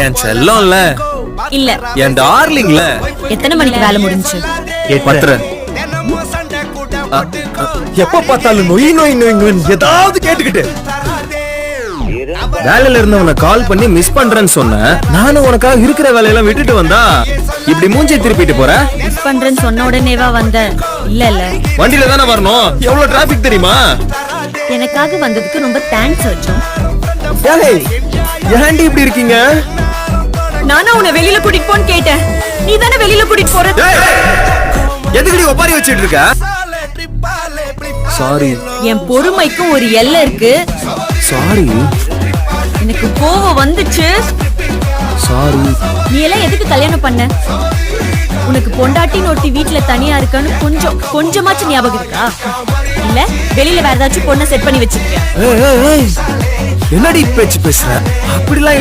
என் செல்லம்ல, இல்ல. என் டார்லிங்ல. எத்தனை மணிக்கு வேலை முடிஞ்சு? 8:30. எப்ப பார்த்தாலும் நொய் நொய் நொய் நொய் ஏதாவது கேட்டுக்கிட்டு. வேலையில இருந்தவன கால் பண்ணி மிஸ் பண்றேன்னு சொன்ன. நானும் உனக்காக இருக்கிற வேலையெல்லாம் விட்டுட்டு வந்தா இப்படி மூஞ்சி திருப்பிட்டு போற. மிஸ் பண்றேன்னு சொன்ன உடனேவா வந்த? இல்ல இல்ல, வண்டியில தானே வரணும். எவ்வளவு டிராபிக் தெரியுமா? எனக்காக வந்ததுக்கு ரொம்ப தேங்க்ஸ் வச்சோம். ஏன்டி இப்படி இருக்கீங்க? நானும் உன்னை வெளியில கூட்டிட்டு போன்னு கேட்டேன். நீ தானே வெளியில கூட்டிட்டு போற. எதுக்குடி ஒப்பாரி வச்சிட்டு இருக்க? சாரி. என் பொறுமைக்கும் ஒரு எல்லை இருக்கு. சாரி. எனக்கு கோவம் வந்துச்சு. சாரி. நீ எல்லாம் எதுக்கு கல்யாணம் பண்ண? உனக்கு பொண்டாட்டின்னு ஒருத்தி வீட்டுல தனியா இருக்கான்னு கொஞ்சமாச்சும் ஞாபகம் இருக்கா? இல்ல வெளியில வேற ஏதாச்சும் பொண்ணை செட் பண்ணி வச்சிருக்கியா? என்னடி பேச்சு பேசுற? அப்படிலாம் இல்ல.